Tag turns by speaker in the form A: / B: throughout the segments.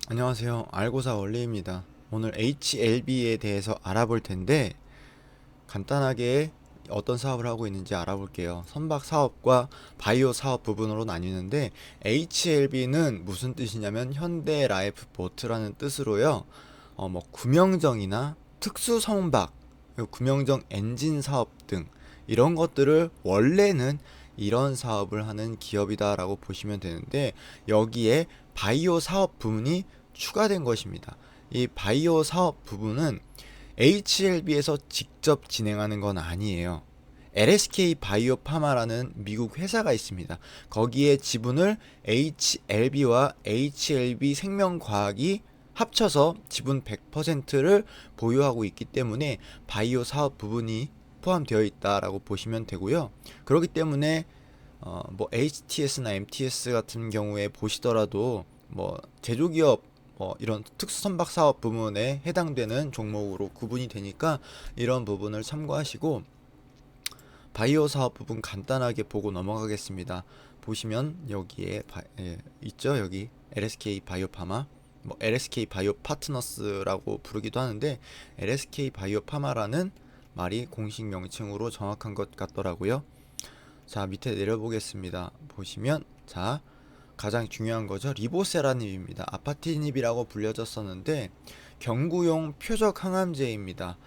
A: 안녕하세요. 알고사 원리입니다. 오늘 HLB에 대해서 알아볼 텐데 간단하게 어떤 사업을 하고 있는지 알아볼게요. 선박 사업과 바이오 사업 부분으로 나뉘는데 HLB는 무슨 뜻이냐면 현대 라이프 보트라는 뜻으로요. 구명정이나 특수 선박, 그리고 구명정 엔진 사업 등 이런 것들을 원래는 이런 사업을 하는 기업이다라고 보시면 되는데 여기에 바이오 사업 부문이 추가된 것입니다. 이 바이오 사업 부분은 HLB에서 직접 진행하는 건 아니에요. LSK 바이오파마라는 미국 회사가 있습니다. 거기에 지분을 HLB와 HLB 생명과학이 합쳐서 지분 100%를 보유하고 있기 때문에 바이오 사업 부분이 포함되어 있다라고 보시면 되고요. 그렇기 때문에 HTS나 MTS 같은 경우에 보시더라도 제조기업 이런 특수선박 사업 부문에 해당되는 종목으로 구분이 되니까 이런 부분을 참고하시고 바이오 사업 부분 간단하게 보고 넘어가겠습니다. 보시면 여기에 있죠. 여기 LSK 바이오파마, LSK 바이오 파트너스라고 부르기도 하는데 LSK 바이오파마라는 말이 공식 명칭으로 정확한 것 같더라고요. 자, 밑에 내려보겠습니다. 보시면 자, 가장 중요한 거죠. 리보세라닙입니다. 아파티닙이라고 불려졌었는데 경구용 표적 항암제입니다.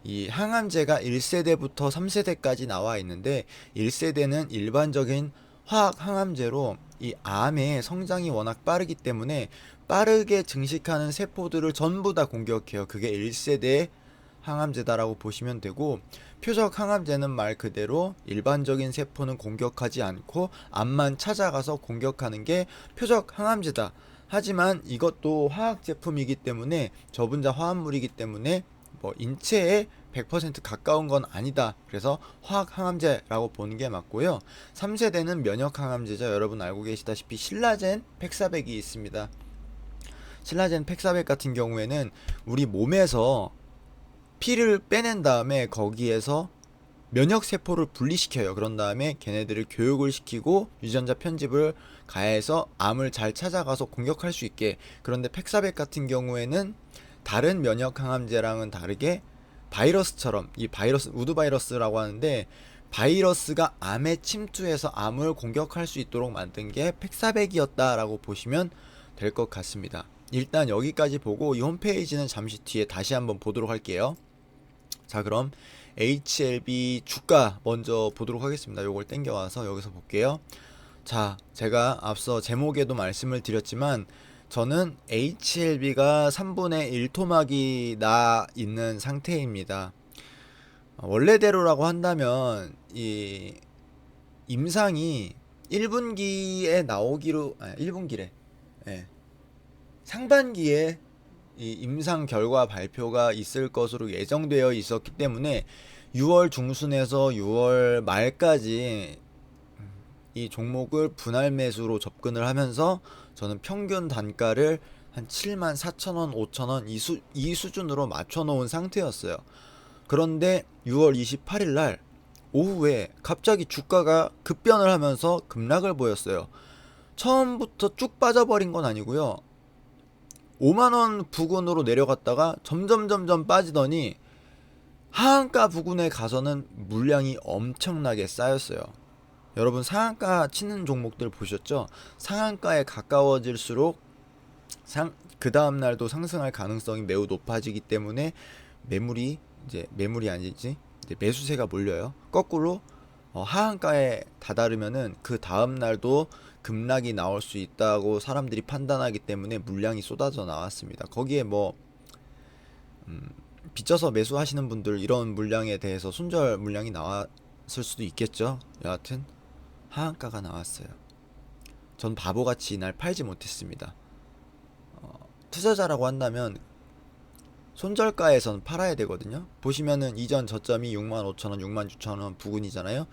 A: 이 항암제가 1세대부터 3세대까지 나와 있는데 1세대는 일반적인 화학 항암제로 이 암의 성장이 워낙 빠르기 때문에 빠르게 증식하는 세포들을 전부 다 공격해요. 그게 1세대의 항암제다라고 보시면 되고 표적 항암제는 말 그대로 일반적인 세포는 공격하지 않고 암만 찾아가서 공격하는 게 표적 항암제다. 하지만 이것도 화학 제품이기 때문에 저분자 화합물이기 때문에 인체에 100% 가까운 건 아니다. 그래서 화학 항암제라고 보는 게 맞고요. 3세대는 면역 항암제죠. 여러분 알고 계시다시피 신라젠 팩사백이 있습니다. 신라젠 팩사백 같은 경우에는 우리 몸에서 피를 빼낸 다음에 거기에서 면역 세포를 분리시켜요. 그런 다음에 걔네들을 교육을 시키고 유전자 편집을 가해서 암을 잘 찾아가서 공격할 수 있게. 그런데 팩사백 같은 경우에는 다른 면역 항암제랑은 다르게 바이러스처럼 이 바이러스 우드 바이러스라고 하는데 바이러스가 암에 침투해서 암을 공격할 수 있도록 만든 게 팩사백이었다라고 보시면 될 것 같습니다. 일단 여기까지 보고 이 홈페이지는 잠시 뒤에 다시 한번 보도록 할게요. 자, 그럼 HLB 주가 먼저 보도록 하겠습니다. 요걸 땡겨와서 여기서 볼게요. 자, 제가 앞서 제목에도 말씀을 드렸지만 저는 HLB가 3분의 1 토막이 나 있는 상태입니다. 원래대로라고 한다면 이 임상이 1분기에 나오기로 1분기래. 예. 상반기에 이 임상 결과 발표가 있을 것으로 예정되어 있었기 때문에 6월 중순에서 6월 말까지 이 종목을 분할 매수로 접근을 하면서 저는 평균 단가를 한 74,000원, 5,000원 이 수준으로 맞춰 놓은 상태였어요. 그런데 6월 28일 날 오후에 갑자기 주가가 급변을 하면서 급락을 보였어요. 처음부터 쭉 빠져버린 건 아니고요. 5만원 부근으로 내려갔다가 점점 빠지더니 하한가 부근에 가서는 물량이 엄청나게 쌓였어요. 여러분 상한가 치는 종목들 보셨죠? 상한가에 가까워질수록 그 다음날도 상승할 가능성이 매우 높아지기 때문에 매물이 아니지 이제 매수세가 몰려요. 거꾸로 하한가에 다다르면은 그 다음날도 급락이 나올 수 있다고 사람들이 판단하기 때문에 물량이 쏟아져 나왔습니다. 거기에 빚져서 매수하시는 분들 이런 물량에 대해서 손절 물량이 나왔을 수도 있겠죠. 여하튼 하한가가 나왔어요. 전 바보같이 이날 팔지 못했습니다. 투자자라고 한다면 손절가에선 팔아야 되거든요. 보시면은 이전 저점이 65,000원, 66,000원 부근이잖아요.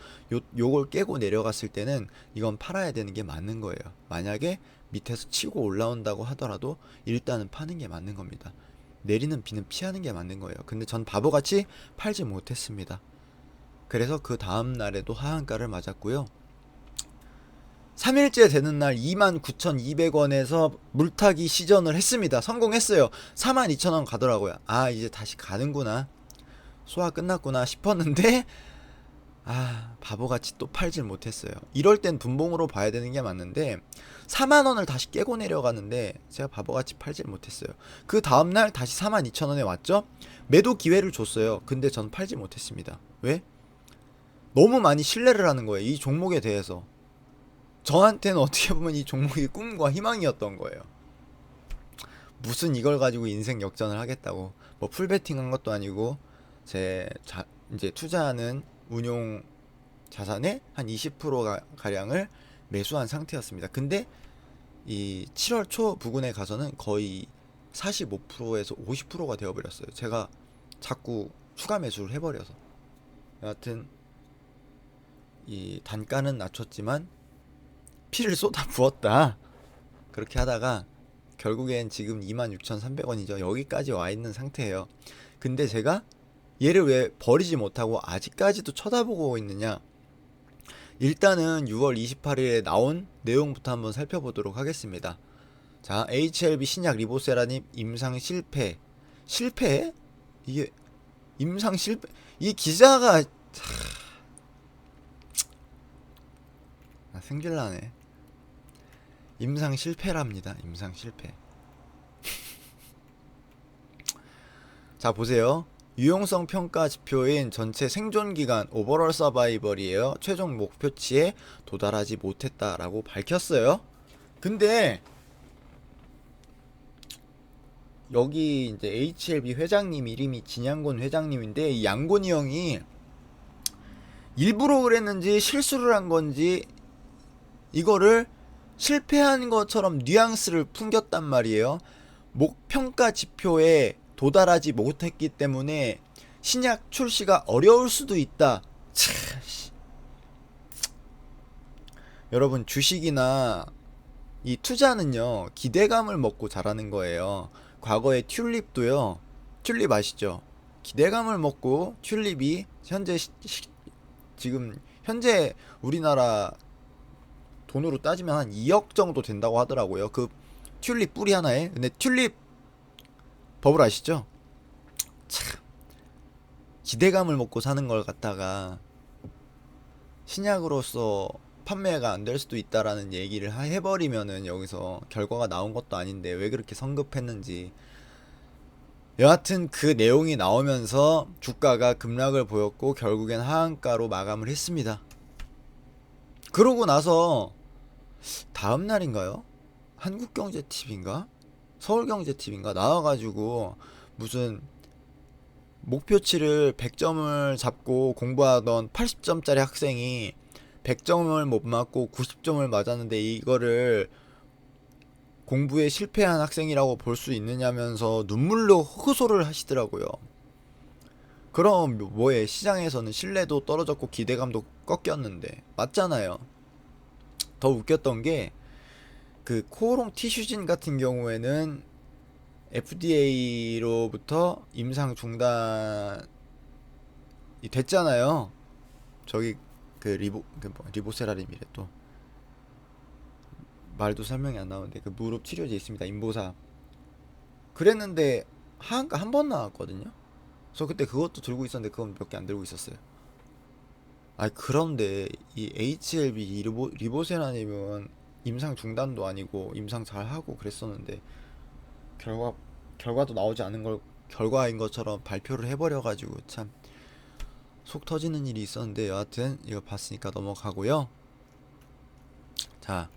A: 요걸 깨고 내려갔을 때는 이건 팔아야 되는 게 맞는 거예요. 만약에 밑에서 치고 올라온다고 하더라도 일단은 파는 게 맞는 겁니다. 내리는 비는 피하는 게 맞는 거예요. 근데 전 바보같이 팔지 못했습니다. 그래서 그 다음 날에도 하한가를 맞았고요. 3일째 되는 날 29,200원에서 물타기 시전을 했습니다. 성공했어요. 42,000원 가더라고요. 아, 이제 다시 가는구나, 소화 끝났구나 싶었는데, 아, 바보같이 또 팔질 못했어요. 이럴 땐 분봉으로 봐야 되는 게 맞는데 4만원을 다시 깨고 내려가는데 제가 바보같이 팔질 못했어요. 그 다음날 다시 42,000원에 왔죠. 매도 기회를 줬어요. 근데 전 팔지 못했습니다. 왜? 너무 많이 신뢰를 하는 거예요, 이 종목에 대해서. 저한테는 어떻게 보면 이 종목이 꿈과 희망이었던 거예요. 무슨 이걸 가지고 인생 역전을 하겠다고, 뭐 풀베팅 한 것도 아니고 이제 투자하는 운용 자산의 한 20% 가량을 매수한 상태였습니다. 근데 이 7월 초 부근에 가서는 거의 45%에서 50%가 되어버렸어요. 제가 자꾸 추가 매수를 해버려서. 여하튼 이 단가는 낮췄지만 피를 쏟아 부었다, 그렇게 하다가 결국엔 지금 26,300원이죠. 여기까지 와 있는 상태예요. 근데 제가 얘를 왜 버리지 못하고 아직까지도 쳐다보고 있느냐. 일단은 6월 28일에 나온 내용부터 한번 살펴보도록 하겠습니다. 자, HLB 신약 리보세라님 임상 실패. 실패? 이게 임상 실패? 이 기자가 생길라네. 임상 실패랍니다. 임상 실패. 자, 보세요. 유용성 평가 지표인 전체 생존 기간 오버롤 서바이벌이에요. 최종 목표치에 도달하지 못했다라고 밝혔어요. 근데 여기 이제 HLB 회장님 이름이 진양곤 회장님인데, 이 양곤이 형이 일부러 그랬는지 실수를 한 건지 이거를 실패한 것처럼 뉘앙스를 풍겼단 말이에요. 목평가 지표에 도달하지 못했기 때문에 신약 출시가 어려울 수도 있다. 여러분, 주식이나 이 투자는요, 기대감을 먹고 자라는 거예요. 과거에 튤립도요, 튤립 아시죠? 기대감을 먹고 튤립이 지금 현재 우리나라 돈으로 따지면 한 2억 정도 된다고 하더라고요. 그 튤립 뿌리 하나에. 근데 튤립 버블 아시죠? 참, 기대감을 먹고 사는 걸 갖다가 신약으로서 판매가 안 될 수도 있다라는 얘기를 해버리면은 여기서 결과가 나온 것도 아닌데 왜 그렇게 성급했는지. 여하튼 그 내용이 나오면서 주가가 급락을 보였고 결국엔 하한가로 마감을 했습니다. 그러고 나서 다음 날인가요? 한국경제TV인가? 서울경제TV인가 나와가지고 무슨 목표치를 100점을 잡고 공부하던 80점짜리 학생이 100점을 못 맞고 90점을 맞았는데 이거를 공부에 실패한 학생이라고 볼 수 있느냐면서 눈물로 호소를 하시더라고요. 그럼 뭐해, 시장에서는 신뢰도 떨어졌고 기대감도 꺾였는데. 맞잖아요. 더 웃겼던 게 그 코오롱 티슈진 같은 경우에는 FDA로부터 임상 중단이 됐잖아요. 저기 그 리보세라림이래, 또 말도 설명이 안 나오는데 그 무릎 치료제 있습니다. 인보사. 그랬는데 하한가 한 번 나왔거든요. 그래서 그때 그것도 들고 있었는데 그건 몇 개 안 들고 있었어요. 아, 그런데 이 HLB 리보세라님은 임상 중단도 아니고 임상 잘 하고 그랬었는데 결과도 나오지 않은 걸 결과인 것처럼 발표를 해버려가지고 참 속 터지는 일이 있었는데, 여하튼 이거 봤으니까 넘어가고요. 자,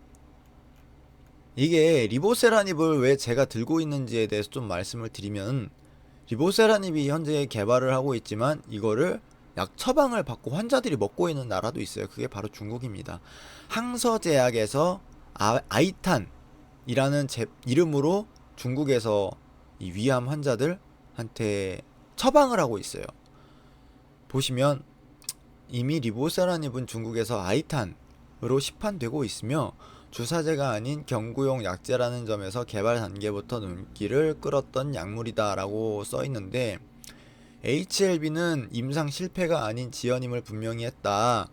A: 이게 리보세라닙을 왜 제가 들고 있는지에 대해서 좀 말씀을 드리면, 리보세라닙이 현재 개발을 하고 있지만 이거를 약 처방을 받고 환자들이 먹고 있는 나라도 있어요. 그게 바로 중국입니다. 항서제약에서 아이탄이라는 이름으로 중국에서 이 위암 환자들한테 처방을 하고 있어요. 보시면 이미 리보세라닙은 중국에서 아이탄으로 시판되고 있으며 주사제가 아닌 경구용 약제라는 점에서 개발 단계부터 눈길을 끌었던 약물이다 라고 써있는데, HLB는 임상 실패가 아닌 지연임을 분명히 했다.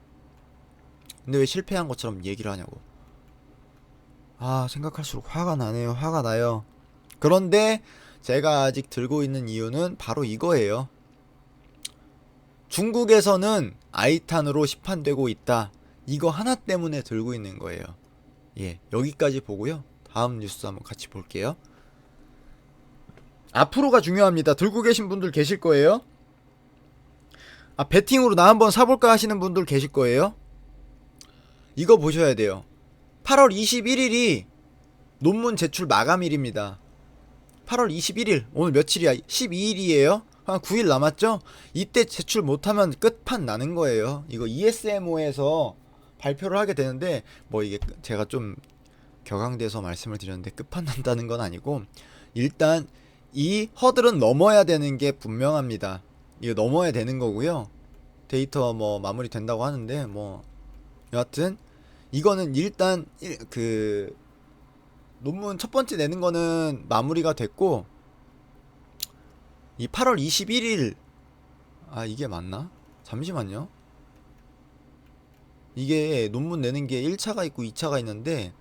A: 근데 왜 실패한 것처럼 얘기를 하냐고. 생각할수록 화가 나네요. 화가 나요. 그런데 제가 아직 들고 있는 이유는 바로 이거예요. 중국에서는 아이탄으로 시판되고 있다. 이거 하나 때문에 들고 있는 거예요. 예, 여기까지 보고요. 다음 뉴스 한번 같이 볼게요. 앞으로가 중요합니다. 들고 계신 분들 계실 거예요. 배팅으로 나 한번 사볼까 하시는 분들 계실 거예요. 이거 보셔야 돼요. 8월 21일이 논문 제출 마감일입니다. 8월 21일, 오늘 며칠이야? 12일이에요? 한 9일 남았죠? 이때 제출 못하면 끝판 나는 거예요. 이거 ESMO에서 발표를 하게 되는데, 뭐 이게 제가 좀 격앙돼서 말씀을 드렸는데 끝판 난다는 건 아니고, 일단 이 허들은 넘어야 되는 게 분명합니다. 이거 넘어야 되는 거고요. 데이터 뭐 마무리 된다고 하는데, 뭐 여하튼 이거는 일단 그 논문 첫 번째 내는 거는 마무리가 됐고, 이 8월 21일 이게 맞나? 잠시만요. 이게 논문 내는 게 1차가 있고 2차가 있는데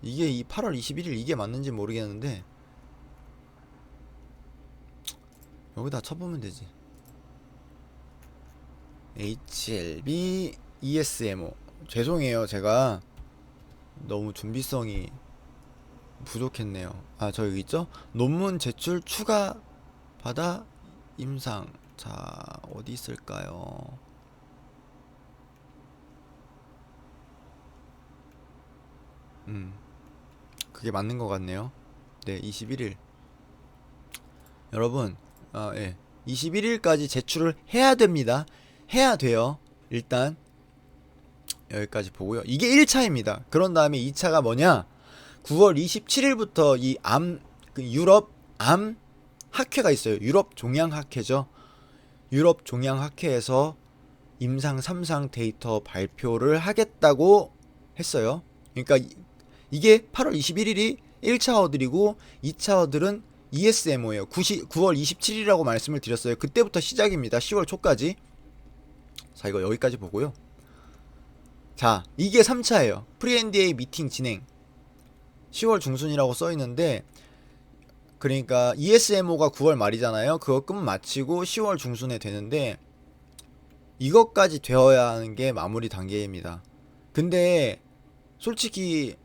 A: 이게 이 8월 21일 이게 맞는지 모르겠는데 여기다 쳐보면 되지. HLB ESMO. 죄송해요. 제가 너무 준비성이 부족했네요. 저 여기 있죠? 논문 제출 추가 받아 임상. 자, 어디 있을까요? 그게 맞는 것 같네요. 네, 21일. 여러분, 예. 21일까지 제출을 해야 됩니다. 해야 돼요. 일단 여기까지 보고요. 이게 1차입니다. 그런 다음에 2차가 뭐냐? 9월 27일부터 유럽 암 학회가 있어요. 유럽 종양 학회죠. 유럽 종양 학회에서 임상 3상 데이터 발표를 하겠다고 했어요. 그러니까 이게 8월 21일이 1차 허들이고 2차 허들은 ESMO예요. 9월 27일이라고 말씀을 드렸어요. 그때부터 시작입니다. 10월 초까지. 자, 이거 여기까지 보고요. 자, 이게 3차예요. 프리-NDA 미팅 진행. 10월 중순이라고 써있는데, 그러니까 ESMO가 9월 말이잖아요. 그거 끝 마치고 10월 중순에 되는데, 이것까지 되어야 하는 게 마무리 단계입니다. 근데 솔직히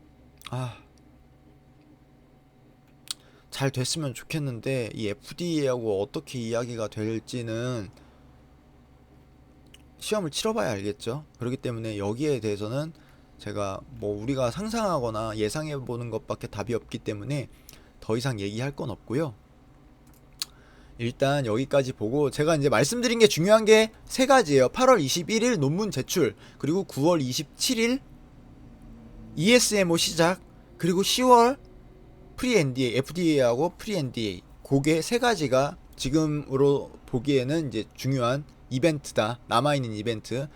A: 잘 됐으면 좋겠는데, 이 FDA하고 어떻게 이야기가 될지는 시험을 치러봐야 알겠죠. 그렇기 때문에 여기에 대해서는 제가 뭐 우리가 상상하거나 예상해보는 것밖에 답이 없기 때문에 더 이상 얘기할 건 없고요. 일단 여기까지 보고, 제가 이제 말씀드린 게 중요한 게 세 가지예요. 8월 21일 논문 제출, 그리고 9월 27일 ESMO 시작, 그리고 10월 프리-NDA, FDA하고 프리-NDA. 그게 세 가지가 지금으로 보기에는 이제 중요한 이벤트다. 남아있는 이벤트.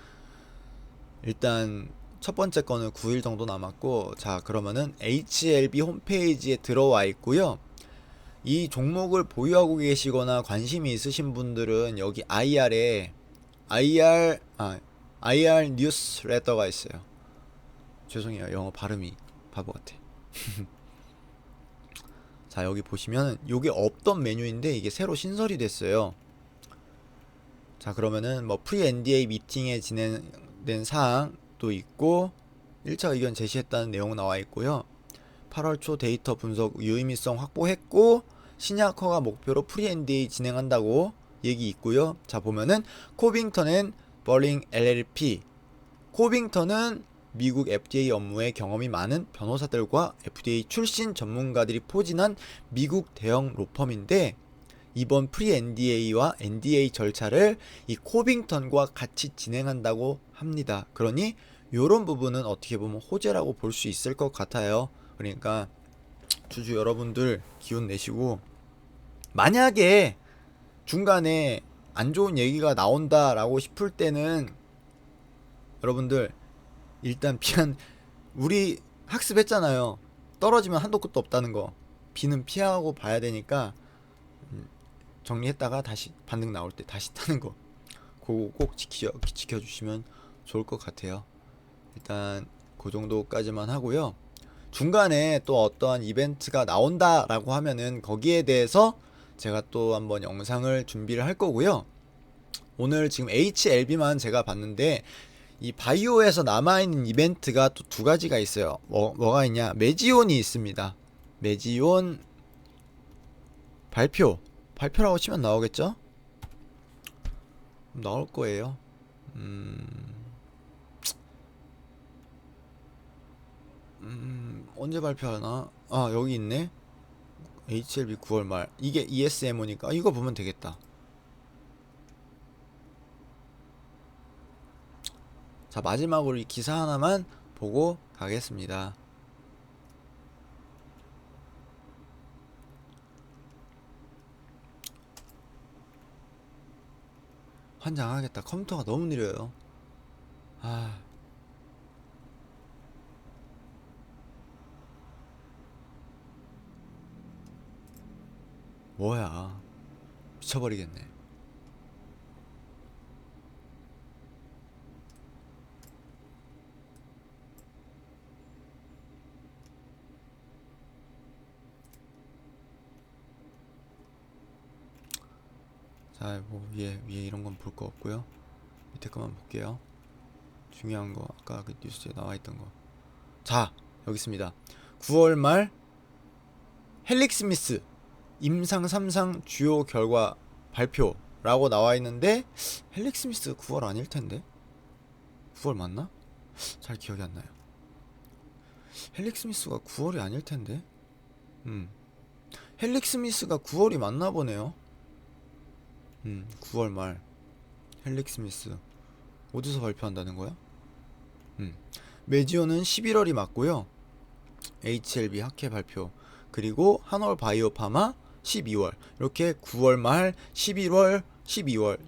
A: 일단 첫 번째 거는 9일 정도 남았고, 자, 그러면은 HLB 홈페이지에 들어와 있고요. 이 종목을 보유하고 계시거나 관심이 있으신 분들은 여기 IR 뉴스레터가 있어요. 죄송해요. 영어 발음이 바보 같아. 자, 여기 보시면 요게 없던 메뉴인데 이게 새로 신설이 됐어요. 자, 그러면은 뭐 프리-NDA 미팅에 진행된 사항도 있고 1차 의견 제시했다는 내용 나와 있고요. 8월 초 데이터 분석 유의미성 확보했고 신약 허가 목표로 프리-NDA 진행한다고 얘기 있고요. 자, 보면은 코빙턴 앤 버링 LLP. 코빙턴은 미국 FDA 업무에 경험이 많은 변호사들과 FDA 출신 전문가들이 포진한 미국 대형 로펌인데, 이번 프리-NDA와 NDA 절차를 이 코빙턴과 같이 진행한다고 합니다. 그러니 요런 부분은 어떻게 보면 호재라고 볼 수 있을 것 같아요. 그러니까 주주 여러분들 기운 내시고, 만약에 중간에 안 좋은 얘기가 나온다라고 싶을 때는 여러분들 일단 우리 학습했잖아요. 떨어지면 한도 끝도 없다는 거. 비는 피하고 봐야 되니까 정리했다가 다시 반등 나올 때 다시 타는 거. 그거 꼭 지켜주시면 좋을 것 같아요. 일단 그 정도까지만 하고요. 중간에 또 어떠한 이벤트가 나온다라고 하면은 거기에 대해서 제가 또 한번 영상을 준비를 할 거고요. 오늘 지금 HLB만 제가 봤는데 이 바이오에서 남아있는 이벤트가 또 두 가지가 있어요. 뭐가 있냐? 매지온이 있습니다. 매지온 발표라고 치면 나오겠죠? 나올 거예요. 언제 발표하나? 아, 여기 있네. HLB 9월 말. 이게 ESMO니까 이거 보면 되겠다. 자, 마지막으로 이 기사 하나만 보고 가겠습니다. 환장하겠다. 컴퓨터가 너무 느려요. 아, 뭐야. 미쳐버리겠네. 자, 뭐 위에 이런 건 볼 거 없고요. 밑에 거만 볼게요. 중요한 거 아까 그 뉴스에 나와 있던 거. 자, 여기 있습니다. 9월 말 헬릭 스미스 임상 3상 주요 결과 발표라고 나와 있는데 헬릭 스미스 9월 아닐 텐데. 9월 맞나? 잘 기억이 안 나요. 헬릭 스미스가 9월이 아닐 텐데. 헬릭 스미스가 9월이 맞나 보네요. 9월 말 헬릭 스미스 어디서 발표한다는 거야? 매지오는 11월이 맞고요. HLB 학회 발표 그리고 한올 바이오파마 12월 이렇게 9월 말 11월 12월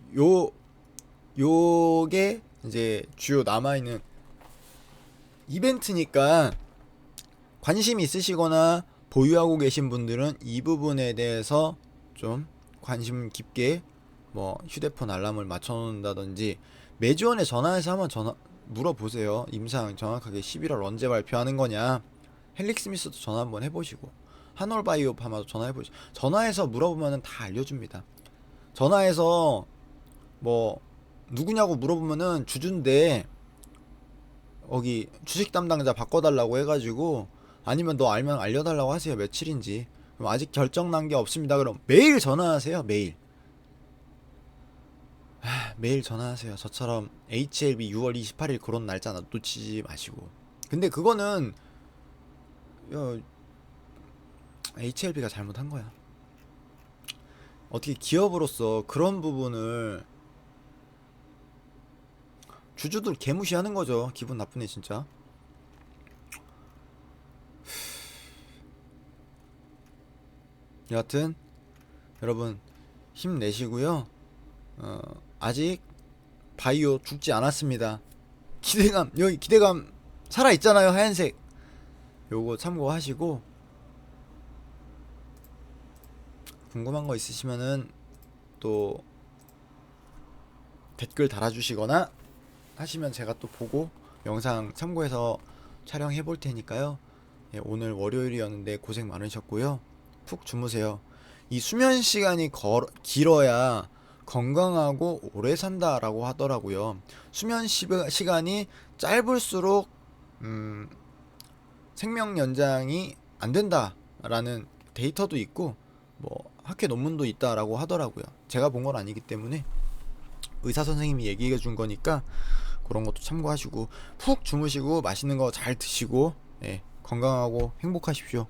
A: 요게 이제 주요 남아있는 이벤트니까 관심 있으시거나 보유하고 계신 분들은 이 부분에 대해서 좀 관심 깊게 뭐 휴대폰 알람을 맞춰놓는다든지 매주원에 전화해서 한번 물어보세요. 임상 정확하게 11월 언제 발표하는 거냐. 헬릭 스미스도 전화 한번 해보시고 한올 바이오 파마도 전화해보시고 전화해서 물어보면은 다 알려줍니다. 전화해서 뭐 누구냐고 물어보면은 주주인데 여기 주식 담당자 바꿔달라고 해가지고 아니면 너 알면 알려달라고 하세요. 며칠인지. 그럼 아직 결정 난 게 없습니다. 그럼 매일 전화하세요. 매일 전화하세요. 저처럼 HLB 6월 28일 그런 날짜 놓치지 마시고. 근데 그거는 HLB가 잘못한 거야. 어떻게 기업으로서 그런 부분을 주주들 개무시하는 거죠. 기분 나쁘네 진짜. 여하튼 여러분 힘내시고요. 아직 바이오 죽지 않았습니다. 여기 기대감 살아있잖아요. 하얀색 요거 참고하시고 궁금한 거 있으시면은 또 댓글 달아주시거나 하시면 제가 또 보고 영상 참고해서 촬영해 볼 테니까요. 예, 오늘 월요일이었는데 고생 많으셨고요. 푹 주무세요. 이 수면 시간이 길어야 건강하고 오래 산다라고 하더라고요. 수면 시간이 짧을수록 생명 연장이 안 된다라는 데이터도 있고 뭐 학회 논문도 있다라고 하더라고요. 제가 본 건 아니기 때문에 의사 선생님이 얘기해 준 거니까 그런 것도 참고하시고 푹 주무시고 맛있는 거 잘 드시고 예, 건강하고 행복하십시오.